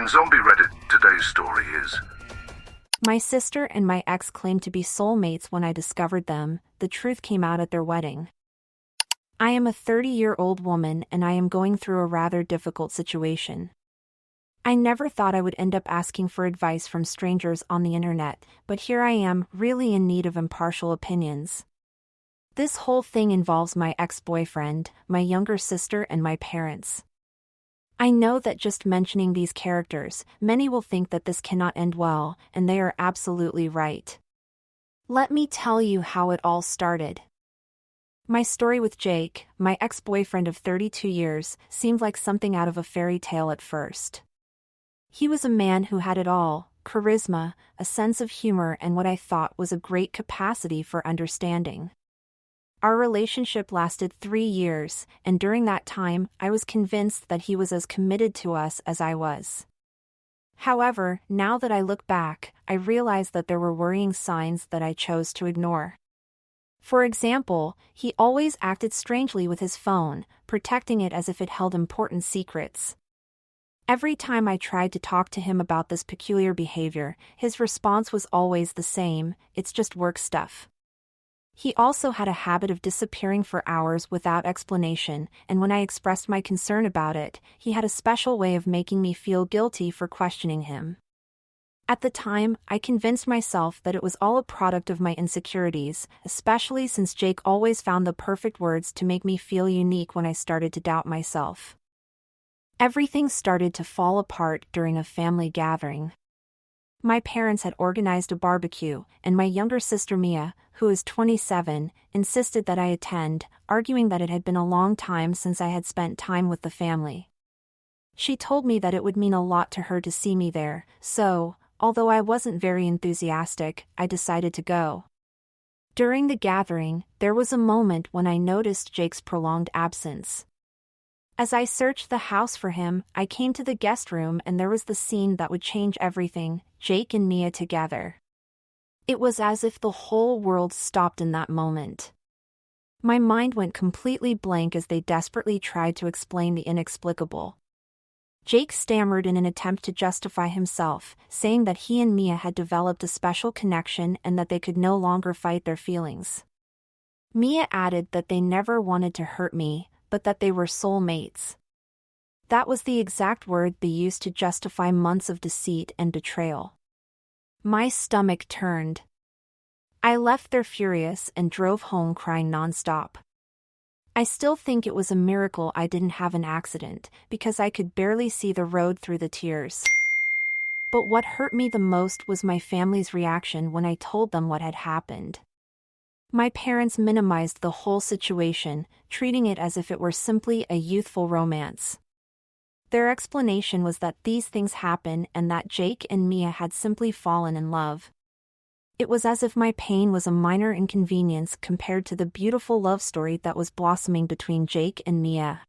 On Zombie Reddit, today's story is... My sister and my ex claimed to be soulmates. When I discovered them, the truth came out at their wedding. I am a 30-year-old woman and I am going through a rather difficult situation. I never thought I would end up asking for advice from strangers on the internet, but here I am, really in need of impartial opinions. This whole thing involves my ex-boyfriend, my younger sister and my parents. I know that just mentioning these characters, many will think that this cannot end well, and they are absolutely right. Let me tell you how it all started. My story with Jake, my ex-boyfriend of 32 years, seemed like something out of a fairy tale at first. He was a man who had it all: charisma, a sense of humor, and what I thought was a great capacity for understanding. Our relationship lasted 3 years, and during that time, I was convinced that he was as committed to us as I was. However, now that I look back, I realize that there were worrying signs that I chose to ignore. For example, he always acted strangely with his phone, protecting it as if it held important secrets. Every time I tried to talk to him about this peculiar behavior, his response was always the same: "It's just work stuff." He also had a habit of disappearing for hours without explanation, and when I expressed my concern about it, he had a special way of making me feel guilty for questioning him. At the time, I convinced myself that it was all a product of my insecurities, especially since Jake always found the perfect words to make me feel unique when I started to doubt myself. Everything started to fall apart during a family gathering. My parents had organized a barbecue, and my younger sister Mia, who is 27, insisted that I attend, arguing that it had been a long time since I had spent time with the family. She told me that it would mean a lot to her to see me there, so, although I wasn't very enthusiastic, I decided to go. During the gathering, there was a moment when I noticed Jake's prolonged absence. As I searched the house for him, I came to the guest room and there was the scene that would change everything: Jake and Mia together. It was as if the whole world stopped in that moment. My mind went completely blank as they desperately tried to explain the inexplicable. Jake stammered in an attempt to justify himself, saying that he and Mia had developed a special connection and that they could no longer fight their feelings. Mia added that they never wanted to hurt me, but that they were soulmates. That was the exact word they used to justify months of deceit and betrayal. My stomach turned. I left there furious and drove home crying nonstop. I still think it was a miracle I didn't have an accident, because I could barely see the road through the tears. But what hurt me the most was my family's reaction when I told them what had happened. My parents minimized the whole situation, treating it as if it were simply a youthful romance. Their explanation was that these things happen and that Jake and Mia had simply fallen in love. It was as if my pain was a minor inconvenience compared to the beautiful love story that was blossoming between Jake and Mia.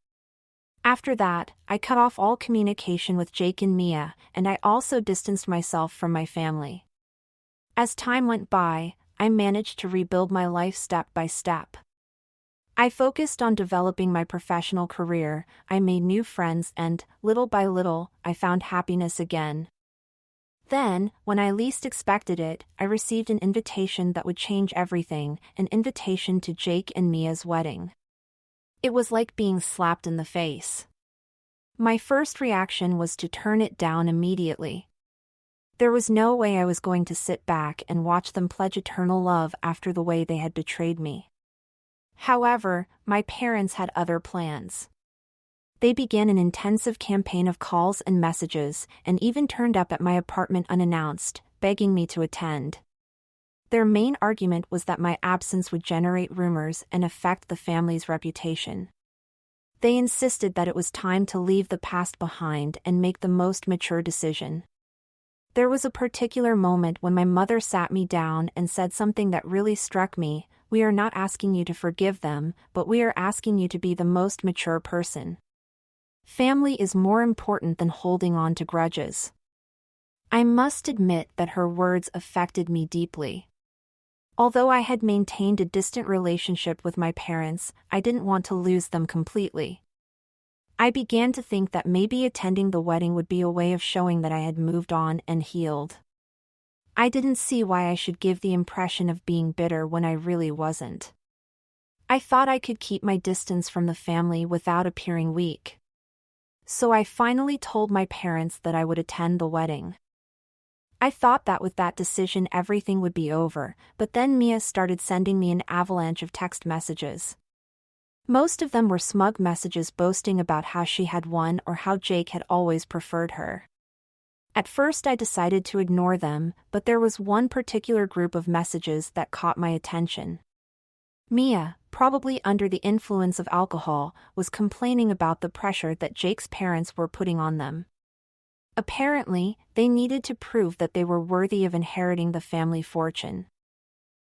After that, I cut off all communication with Jake and Mia, and I also distanced myself from my family. As time went by, I managed to rebuild my life step by step. I focused on developing my professional career, I made new friends and, little by little, I found happiness again. Then, when I least expected it, I received an invitation that would change everything: an invitation to Jake and Mia's wedding. It was like being slapped in the face. My first reaction was to turn it down immediately. There was no way I was going to sit back and watch them pledge eternal love after the way they had betrayed me. However, my parents had other plans. They began an intensive campaign of calls and messages, and even turned up at my apartment unannounced, begging me to attend. Their main argument was that my absence would generate rumors and affect the family's reputation. They insisted that it was time to leave the past behind and make the most mature decision. There was a particular moment when my mother sat me down and said something that really struck me: "We are not asking you to forgive them, but we are asking you to be the most mature person. Family is more important than holding on to grudges." I must admit that her words affected me deeply. Although I had maintained a distant relationship with my parents, I didn't want to lose them completely. I began to think that maybe attending the wedding would be a way of showing that I had moved on and healed. I didn't see why I should give the impression of being bitter when I really wasn't. I thought I could keep my distance from the family without appearing weak. So I finally told my parents that I would attend the wedding. I thought that with that decision everything would be over, but then Mia started sending me an avalanche of text messages. Most of them were smug messages boasting about how she had won or how Jake had always preferred her. At first I decided to ignore them, but there was one particular group of messages that caught my attention. Mia, probably under the influence of alcohol, was complaining about the pressure that Jake's parents were putting on them. Apparently, they needed to prove that they were worthy of inheriting the family fortune.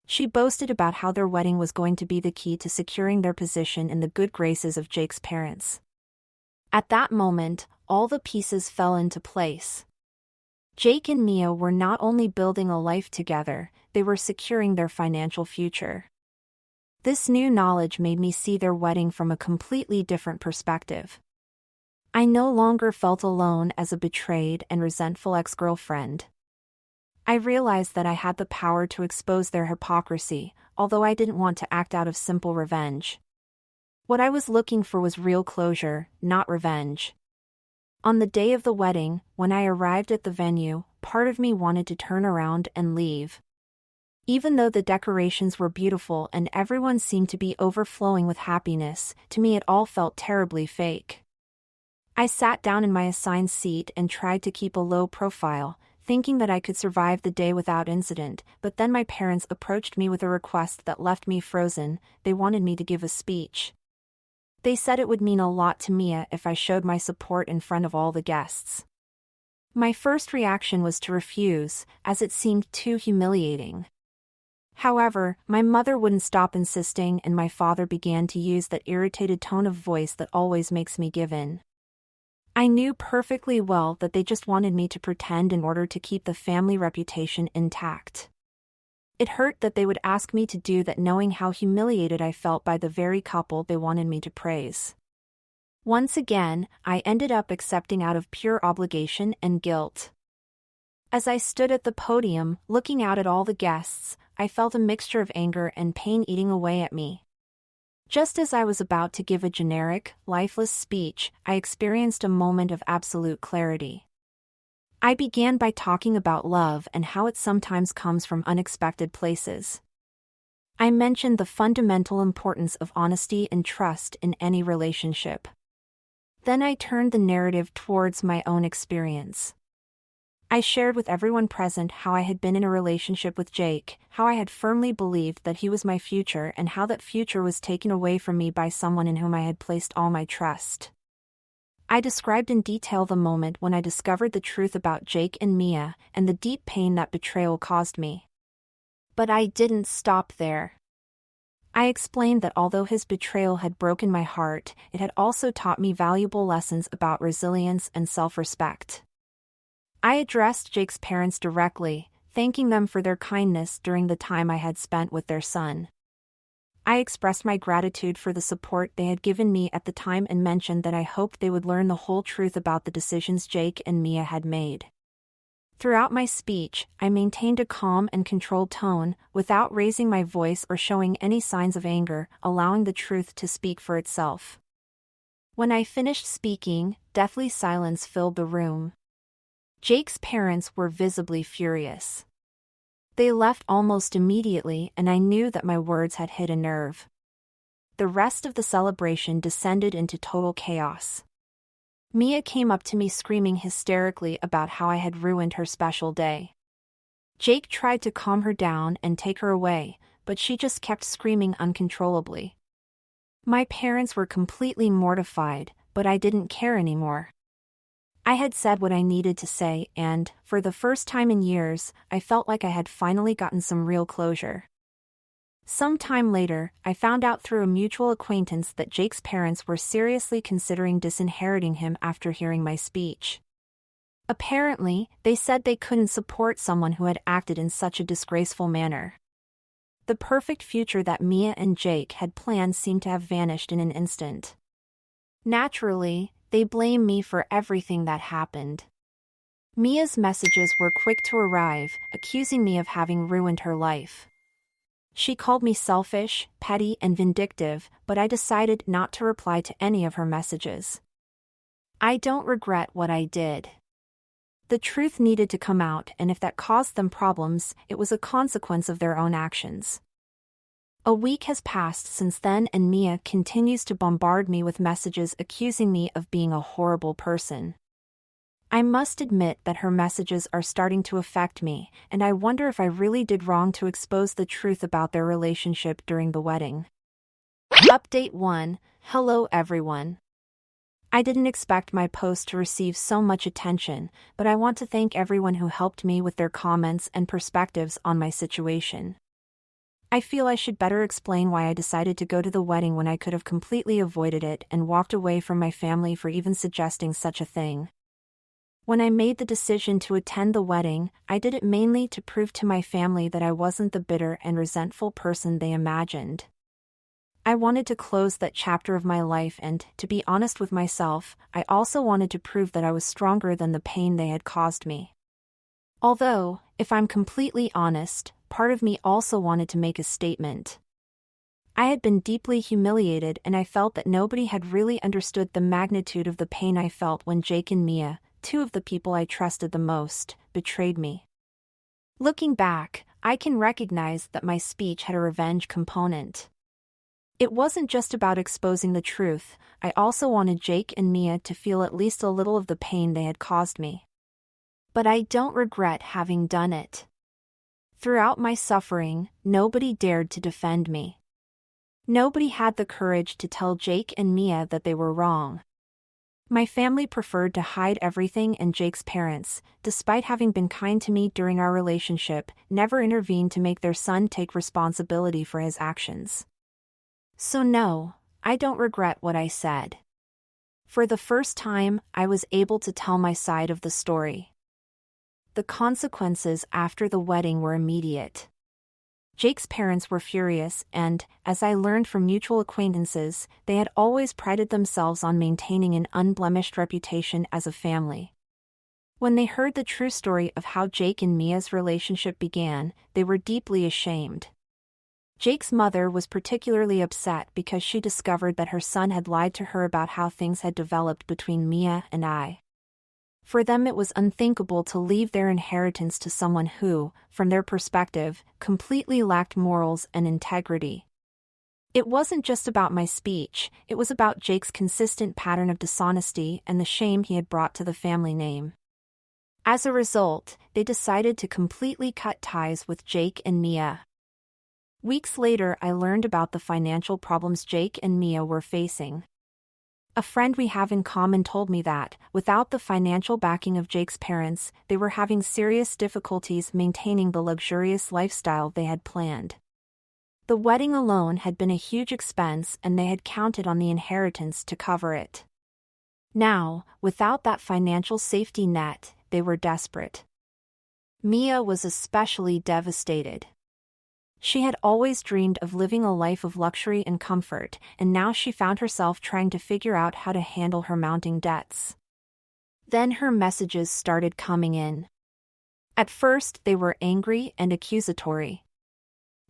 She boasted about how their wedding was going to be the key to securing their position in the good graces of Jake's parents. At that moment, all the pieces fell into place. Jake and Mia were not only building a life together, they were securing their financial future. This new knowledge made me see their wedding from a completely different perspective. I no longer felt alone as a betrayed and resentful ex-girlfriend. I realized that I had the power to expose their hypocrisy, although I didn't want to act out of simple revenge. What I was looking for was real closure, not revenge. On the day of the wedding, when I arrived at the venue, part of me wanted to turn around and leave. Even though the decorations were beautiful and everyone seemed to be overflowing with happiness, to me it all felt terribly fake. I sat down in my assigned seat and tried to keep a low profile, thinking that I could survive the day without incident, but then my parents approached me with a request that left me frozen. They wanted me to give a speech. They said it would mean a lot to Mia if I showed my support in front of all the guests. My first reaction was to refuse, as it seemed too humiliating. However, my mother wouldn't stop insisting and my father began to use that irritated tone of voice that always makes me give in. I knew perfectly well that they just wanted me to pretend in order to keep the family reputation intact. It hurt that they would ask me to do that knowing how humiliated I felt by the very couple they wanted me to praise. Once again, I ended up accepting out of pure obligation and guilt. As I stood at the podium, looking out at all the guests, I felt a mixture of anger and pain eating away at me. Just as I was about to give a generic, lifeless speech, I experienced a moment of absolute clarity. I began by talking about love and how it sometimes comes from unexpected places. I mentioned the fundamental importance of honesty and trust in any relationship. Then I turned the narrative towards my own experience. I shared with everyone present how I had been in a relationship with Jake, how I had firmly believed that he was my future and how that future was taken away from me by someone in whom I had placed all my trust. I described in detail the moment when I discovered the truth about Jake and Mia and the deep pain that betrayal caused me. But I didn't stop there. I explained that although his betrayal had broken my heart, it had also taught me valuable lessons about resilience and self-respect. I addressed Jake's parents directly, thanking them for their kindness during the time I had spent with their son. I expressed my gratitude for the support they had given me at the time and mentioned that I hoped they would learn the whole truth about the decisions Jake and Mia had made. Throughout my speech, I maintained a calm and controlled tone, without raising my voice or showing any signs of anger, allowing the truth to speak for itself. When I finished speaking, deathly silence filled the room. Jake's parents were visibly furious. They left almost immediately and I knew that my words had hit a nerve. The rest of the celebration descended into total chaos. Mia came up to me screaming hysterically about how I had ruined her special day. Jake tried to calm her down and take her away, but she just kept screaming uncontrollably. My parents were completely mortified, but I didn't care anymore. I had said what I needed to say and, for the first time in years, I felt like I had finally gotten some real closure. Some time later, I found out through a mutual acquaintance that Jake's parents were seriously considering disinheriting him after hearing my speech. Apparently, they said they couldn't support someone who had acted in such a disgraceful manner. The perfect future that Mia and Jake had planned seemed to have vanished in an instant. Naturally, They blame me for everything that happened. Mia's messages were quick to arrive, accusing me of having ruined her life. She called me selfish, petty, and vindictive, but I decided not to reply to any of her messages. I don't regret what I did. The truth needed to come out, and if that caused them problems, it was a consequence of their own actions. A week has passed since then, and Mia continues to bombard me with messages accusing me of being a horrible person. I must admit that her messages are starting to affect me, and I wonder if I really did wrong to expose the truth about their relationship during the wedding. Update 1. Hello everyone. I didn't expect my post to receive so much attention, but I want to thank everyone who helped me with their comments and perspectives on my situation. I feel I should better explain why I decided to go to the wedding when I could have completely avoided it and walked away from my family for even suggesting such a thing. When I made the decision to attend the wedding, I did it mainly to prove to my family that I wasn't the bitter and resentful person they imagined. I wanted to close that chapter of my life and, to be honest with myself, I also wanted to prove that I was stronger than the pain they had caused me. Although, if I'm completely honest, part of me also wanted to make a statement. I had been deeply humiliated, and I felt that nobody had really understood the magnitude of the pain I felt when Jake and Mia, two of the people I trusted the most, betrayed me. Looking back, I can recognize that my speech had a revenge component. It wasn't just about exposing the truth, I also wanted Jake and Mia to feel at least a little of the pain they had caused me. But I don't regret having done it. Throughout my suffering, nobody dared to defend me. Nobody had the courage to tell Jake and Mia that they were wrong. My family preferred to hide everything, and Jake's parents, despite having been kind to me during our relationship, never intervened to make their son take responsibility for his actions. So no, I don't regret what I said. For the first time, I was able to tell my side of the story. The consequences after the wedding were immediate. Jake's parents were furious and, as I learned from mutual acquaintances, they had always prided themselves on maintaining an unblemished reputation as a family. When they heard the true story of how Jake and Mia's relationship began, they were deeply ashamed. Jake's mother was particularly upset because she discovered that her son had lied to her about how things had developed between Mia and I. For them, it was unthinkable to leave their inheritance to someone who, from their perspective, completely lacked morals and integrity. It wasn't just about my speech, it was about Jake's consistent pattern of dishonesty and the shame he had brought to the family name. As a result, they decided to completely cut ties with Jake and Mia. Weeks later, I learned about the financial problems Jake and Mia were facing. A friend we have in common told me that, without the financial backing of Jake's parents, they were having serious difficulties maintaining the luxurious lifestyle they had planned. The wedding alone had been a huge expense, and they had counted on the inheritance to cover it. Now, without that financial safety net, they were desperate. Mia was especially devastated. She had always dreamed of living a life of luxury and comfort, and now she found herself trying to figure out how to handle her mounting debts. Then her messages started coming in. At first, they were angry and accusatory.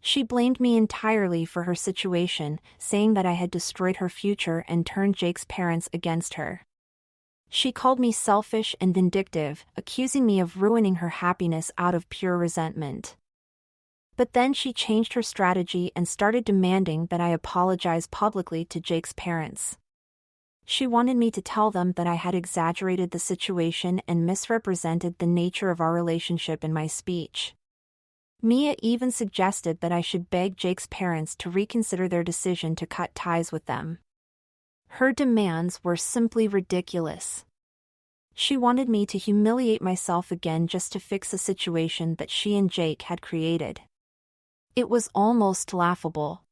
She blamed me entirely for her situation, saying that I had destroyed her future and turned Jake's parents against her. She called me selfish and vindictive, accusing me of ruining her happiness out of pure resentment. But then she changed her strategy and started demanding that I apologize publicly to Jake's parents. She wanted me to tell them that I had exaggerated the situation and misrepresented the nature of our relationship in my speech. Mia even suggested that I should beg Jake's parents to reconsider their decision to cut ties with them. Her demands were simply ridiculous. She wanted me to humiliate myself again just to fix a situation that she and Jake had created. It was almost laughable.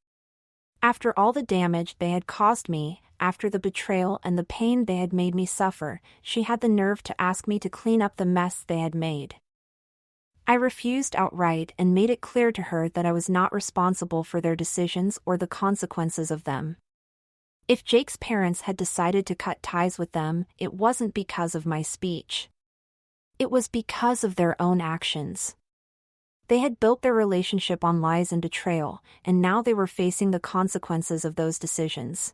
After all the damage they had caused me, after the betrayal and the pain they had made me suffer, she had the nerve to ask me to clean up the mess they had made. I refused outright and made it clear to her that I was not responsible for their decisions or the consequences of them. If Jake's parents had decided to cut ties with them, it wasn't because of my speech. It was because of their own actions. They had built their relationship on lies and betrayal, and now they were facing the consequences of those decisions.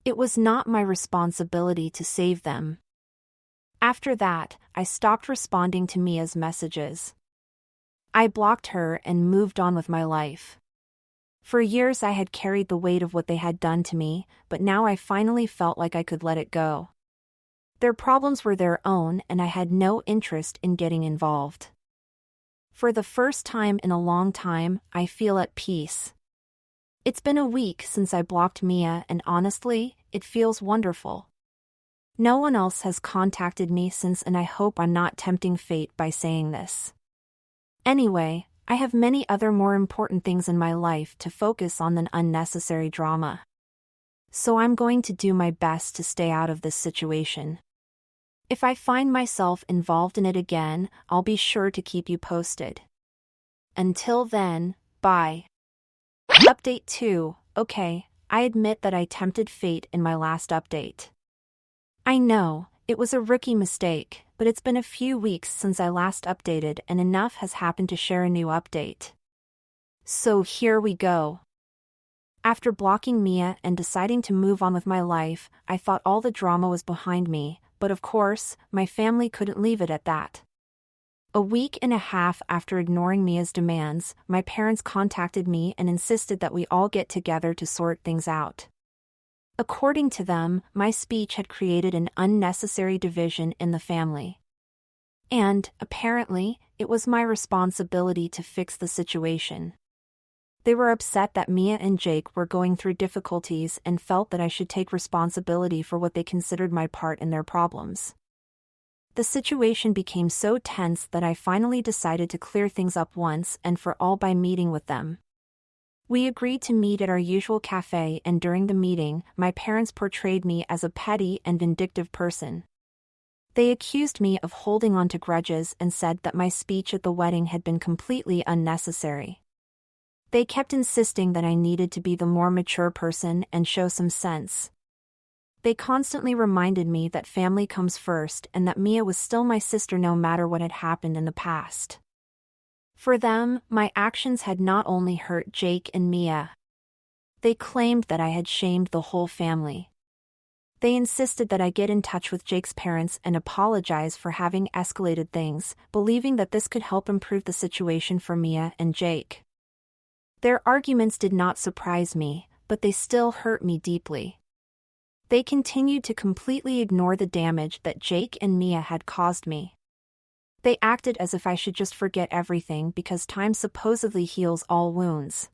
It was not my responsibility to save them. After that, I stopped responding to Mia's messages. I blocked her and moved on with my life. For years I had carried the weight of what they had done to me, but now I finally felt like I could let it go. Their problems were their own, and I had no interest in getting involved. For the first time in a long time, I feel at peace. It's been a week since I blocked Mia, and honestly, it feels wonderful. No one else has contacted me since, and I hope I'm not tempting fate by saying this. Anyway, I have many other more important things in my life to focus on than unnecessary drama. So I'm going to do my best to stay out of this situation. If I find myself involved in it again, I'll be sure to keep you posted. Until then, bye. Update 2. Okay, I admit that I tempted fate in my last update. I know, it was a rookie mistake, but it's been a few weeks since I last updated and enough has happened to share a new update. So here we go. After blocking Mia and deciding to move on with my life, I thought all the drama was behind me, but of course, my family couldn't leave it at that. A week and a half after ignoring Mia's demands, my parents contacted me and insisted that we all get together to sort things out. According to them, my speech had created an unnecessary division in the family. And, apparently, it was my responsibility to fix the situation. They were upset that Mia and Jake were going through difficulties and felt that I should take responsibility for what they considered my part in their problems. The situation became so tense that I finally decided to clear things up once and for all by meeting with them. We agreed to meet at our usual cafe, and during the meeting, my parents portrayed me as a petty and vindictive person. They accused me of holding on to grudges and said that my speech at the wedding had been completely unnecessary. They kept insisting that I needed to be the more mature person and show some sense. They constantly reminded me that family comes first and that Mia was still my sister no matter what had happened in the past. For them, my actions had not only hurt Jake and Mia. They claimed that I had shamed the whole family. They insisted that I get in touch with Jake's parents and apologize for having escalated things, believing that this could help improve the situation for Mia and Jake. Their arguments did not surprise me, but they still hurt me deeply. They continued to completely ignore the damage that Jake and Mia had caused me. They acted as if I should just forget everything because time supposedly heals all wounds.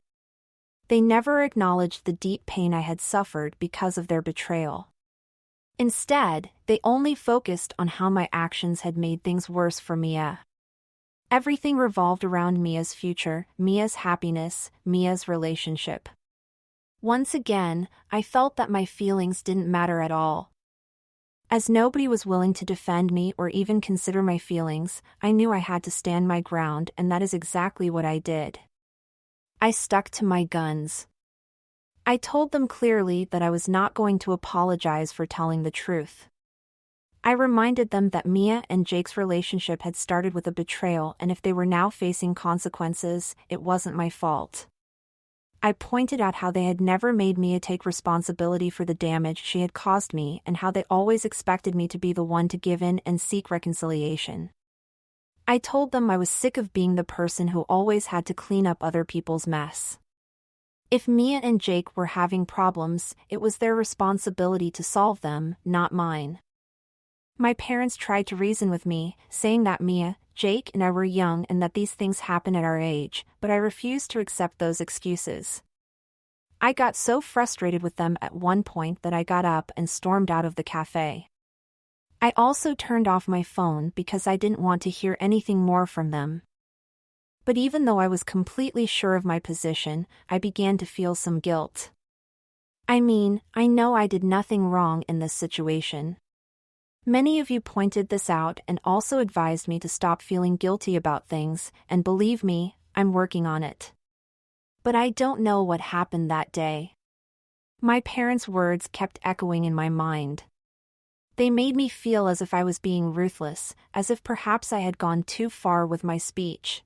They never acknowledged the deep pain I had suffered because of their betrayal. Instead, they only focused on how my actions had made things worse for Mia. Everything revolved around Mia's future, Mia's happiness, Mia's relationship. Once again, I felt that my feelings didn't matter at all. As nobody was willing to defend me or even consider my feelings, I knew I had to stand my ground, and that is exactly what I did. I stuck to my guns. I told them clearly that I was not going to apologize for telling the truth. I reminded them that Mia and Jake's relationship had started with a betrayal, and if they were now facing consequences, it wasn't my fault. I pointed out how they had never made Mia take responsibility for the damage she had caused me and how they always expected me to be the one to give in and seek reconciliation. I told them I was sick of being the person who always had to clean up other people's mess. If Mia and Jake were having problems, it was their responsibility to solve them, not mine. My parents tried to reason with me, saying that Mia, Jake and I were young and that these things happen at our age, but I refused to accept those excuses. I got so frustrated with them at one point that I got up and stormed out of the cafe. I also turned off my phone because I didn't want to hear anything more from them. But even though I was completely sure of my position, I began to feel some guilt. I mean, I know I did nothing wrong in this situation. Many of you pointed this out and also advised me to stop feeling guilty about things, and believe me, I'm working on it. But I don't know what happened that day. My parents' words kept echoing in my mind. They made me feel as if I was being ruthless, as if perhaps I had gone too far with my speech.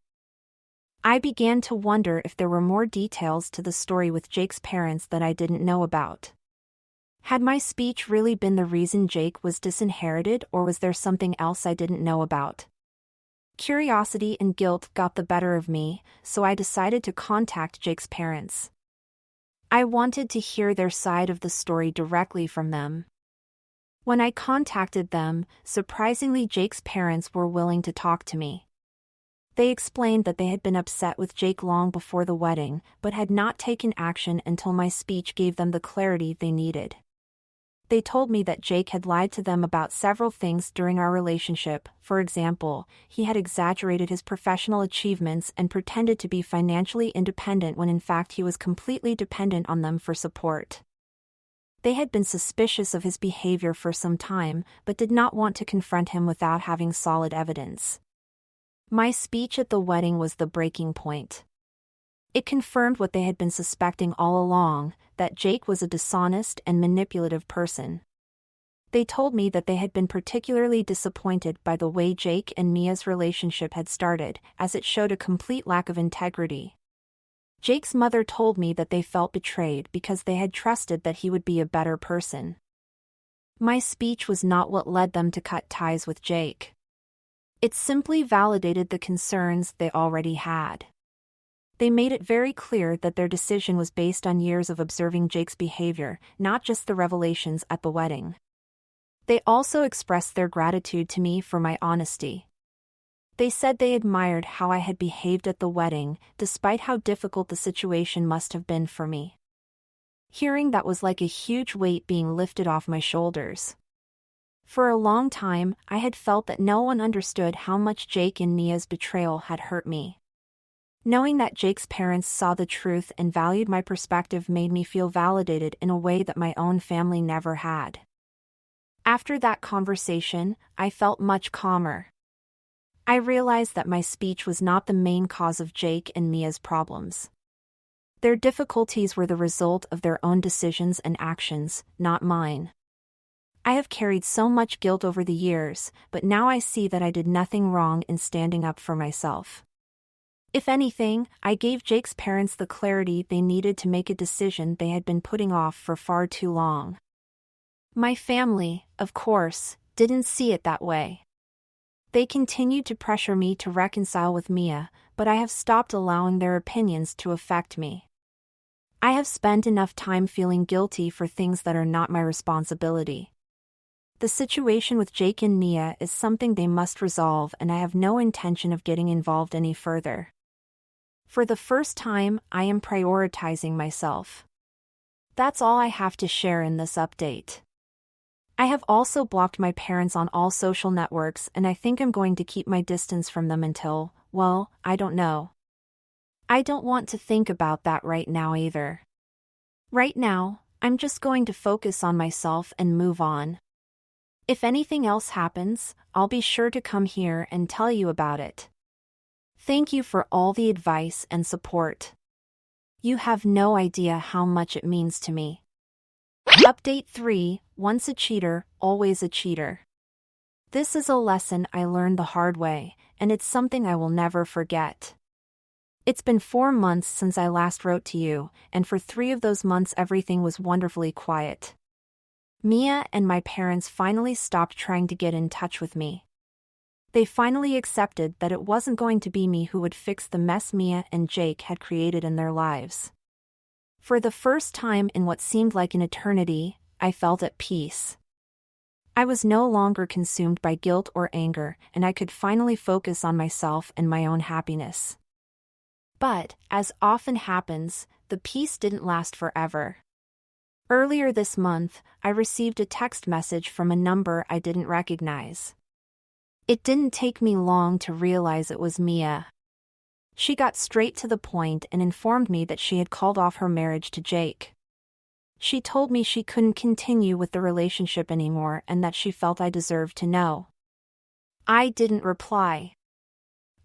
I began to wonder if there were more details to the story with Jake's parents that I didn't know about. Had my speech really been the reason Jake was disinherited, or was there something else I didn't know about? Curiosity and guilt got the better of me, so I decided to contact Jake's parents. I wanted to hear their side of the story directly from them. When I contacted them, surprisingly Jake's parents were willing to talk to me. They explained that they had been upset with Jake long before the wedding, but had not taken action until my speech gave them the clarity they needed. They told me that Jake had lied to them about several things during our relationship. For example, he had exaggerated his professional achievements and pretended to be financially independent when in fact he was completely dependent on them for support. They had been suspicious of his behavior for some time, but did not want to confront him without having solid evidence. My speech at the wedding was the breaking point. It confirmed what they had been suspecting all along, that Jake was a dishonest and manipulative person. They told me that they had been particularly disappointed by the way Jake and Mia's relationship had started, as it showed a complete lack of integrity. Jake's mother told me that they felt betrayed because they had trusted that he would be a better person. My speech was not what led them to cut ties with Jake. It simply validated the concerns they already had. They made it very clear that their decision was based on years of observing Jake's behavior, not just the revelations at the wedding. They also expressed their gratitude to me for my honesty. They said they admired how I had behaved at the wedding, despite how difficult the situation must have been for me. Hearing that was like a huge weight being lifted off my shoulders. For a long time, I had felt that no one understood how much Jake and Mia's betrayal had hurt me. Knowing that Jake's parents saw the truth and valued my perspective made me feel validated in a way that my own family never had. After that conversation, I felt much calmer. I realized that my speech was not the main cause of Jake and Mia's problems. Their difficulties were the result of their own decisions and actions, not mine. I have carried so much guilt over the years, but now I see that I did nothing wrong in standing up for myself. If anything, I gave Jake's parents the clarity they needed to make a decision they had been putting off for far too long. My family, of course, didn't see it that way. They continued to pressure me to reconcile with Mia, but I have stopped allowing their opinions to affect me. I have spent enough time feeling guilty for things that are not my responsibility. The situation with Jake and Mia is something they must resolve, and I have no intention of getting involved any further. For the first time, I am prioritizing myself. That's all I have to share in this update. I have also blocked my parents on all social networks, and I think I'm going to keep my distance from them until, well, I don't know. I don't want to think about that right now either. Right now, I'm just going to focus on myself and move on. If anything else happens, I'll be sure to come here and tell you about it. Thank you for all the advice and support. You have no idea how much it means to me. Update 3, once a cheater, always a cheater. This is a lesson I learned the hard way, and it's something I will never forget. It's been 4 months since I last wrote to you, and for 3 of those months everything was wonderfully quiet. Mia and my parents finally stopped trying to get in touch with me. They finally accepted that it wasn't going to be me who would fix the mess Mia and Jake had created in their lives. For the first time in what seemed like an eternity, I felt at peace. I was no longer consumed by guilt or anger, and I could finally focus on myself and my own happiness. But, as often happens, the peace didn't last forever. Earlier this month, I received a text message from a number I didn't recognize. It didn't take me long to realize it was Mia. She got straight to the point and informed me that she had called off her marriage to Jake. She told me she couldn't continue with the relationship anymore and that she felt I deserved to know. I didn't reply.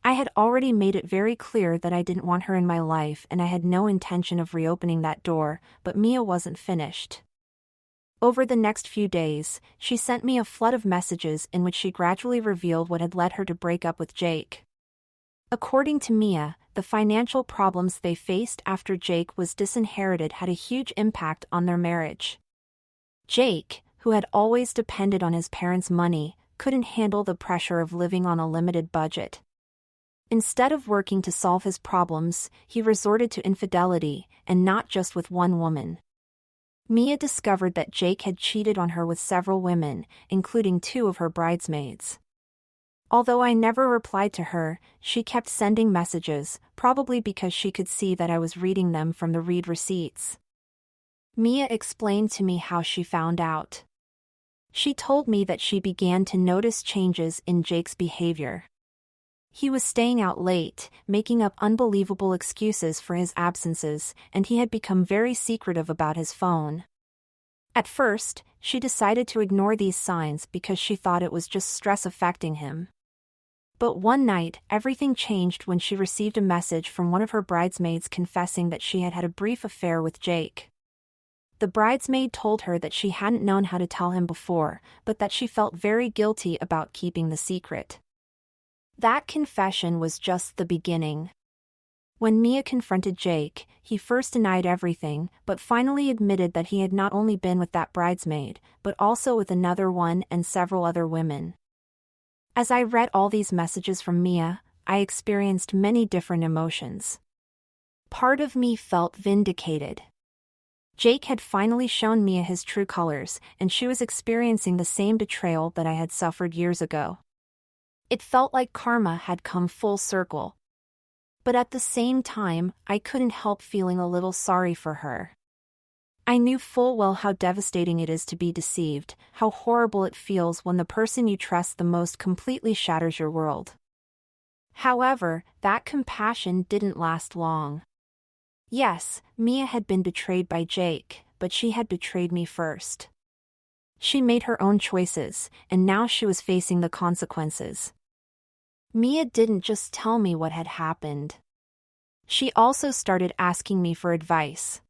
I had already made it very clear that I didn't want her in my life and I had no intention of reopening that door, but Mia wasn't finished. Over the next few days, she sent me a flood of messages in which she gradually revealed what had led her to break up with Jake. According to Mia, the financial problems they faced after Jake was disinherited had a huge impact on their marriage. Jake, who had always depended on his parents' money, couldn't handle the pressure of living on a limited budget. Instead of working to solve his problems, he resorted to infidelity, and not just with one woman. Mia discovered that Jake had cheated on her with several women, including 2 of her bridesmaids. Although I never replied to her, she kept sending messages, probably because she could see that I was reading them from the read receipts. Mia explained to me how she found out. She told me that she began to notice changes in Jake's behavior. He was staying out late, making up unbelievable excuses for his absences, and he had become very secretive about his phone. At first, she decided to ignore these signs because she thought it was just stress affecting him. But one night, everything changed when she received a message from one of her bridesmaids confessing that she had had a brief affair with Jake. The bridesmaid told her that she hadn't known how to tell him before, but that she felt very guilty about keeping the secret. That confession was just the beginning. When Mia confronted Jake, he first denied everything, but finally admitted that he had not only been with that bridesmaid, but also with another one and several other women. As I read all these messages from Mia, I experienced many different emotions. Part of me felt vindicated. Jake had finally shown Mia his true colors, and she was experiencing the same betrayal that I had suffered years ago. It felt like karma had come full circle. But at the same time, I couldn't help feeling a little sorry for her. I knew full well how devastating it is to be deceived, how horrible it feels when the person you trust the most completely shatters your world. However, that compassion didn't last long. Yes, Mia had been betrayed by Jake, but she had betrayed me first. She made her own choices, and now she was facing the consequences. Mia didn't just tell me what had happened. She also started asking me for advice.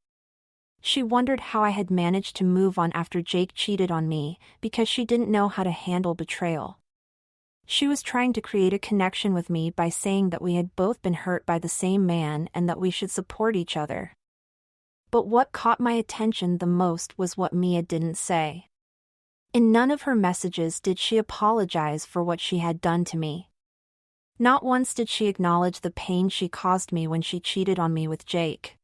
She wondered how I had managed to move on after Jake cheated on me, because she didn't know how to handle betrayal. She was trying to create a connection with me by saying that we had both been hurt by the same man and that we should support each other. But what caught my attention the most was what Mia didn't say. In none of her messages did she apologize for what she had done to me. Not once did she acknowledge the pain she caused me when she cheated on me with Jake.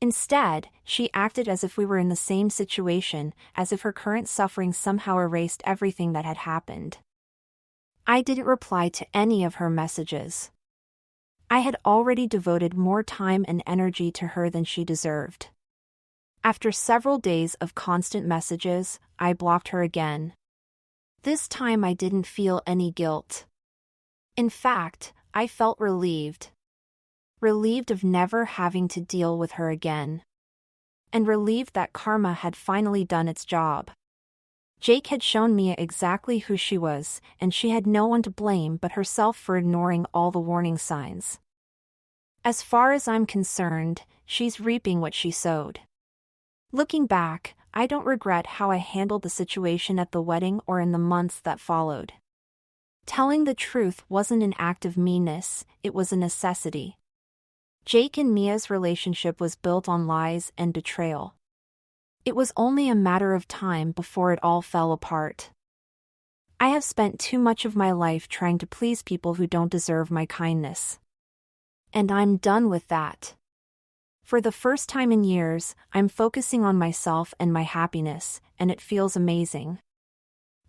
Instead, she acted as if we were in the same situation, as if her current suffering somehow erased everything that had happened. I didn't reply to any of her messages. I had already devoted more time and energy to her than she deserved. After several days of constant messages, I blocked her again. This time I didn't feel any guilt. In fact, I felt relieved. Relieved of never having to deal with her again. And relieved that karma had finally done its job. Jake had shown Mia exactly who she was, and she had no one to blame but herself for ignoring all the warning signs. As far as I'm concerned, she's reaping what she sowed. Looking back, I don't regret how I handled the situation at the wedding or in the months that followed. Telling the truth wasn't an act of meanness, it was a necessity. Jake and Mia's relationship was built on lies and betrayal. It was only a matter of time before it all fell apart. I have spent too much of my life trying to please people who don't deserve my kindness. And I'm done with that. For the first time in years, I'm focusing on myself and my happiness, and it feels amazing.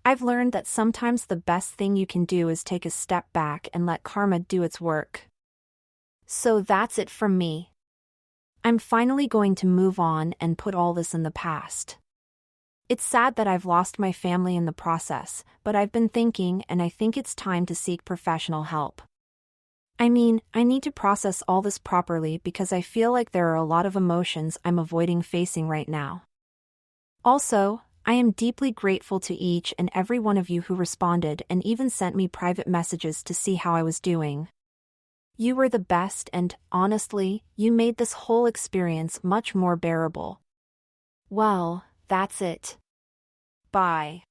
I've learned that sometimes the best thing you can do is take a step back and let karma do its work. So that's it from me. I'm finally going to move on and put all this in the past. It's sad that I've lost my family in the process, but I've been thinking and I think it's time to seek professional help. I mean, I need to process all this properly because I feel like there are a lot of emotions I'm avoiding facing right now. Also, I am deeply grateful to each and every one of you who responded and even sent me private messages to see how I was doing. You were the best and, honestly, you made this whole experience much more bearable. Well, that's it. Bye.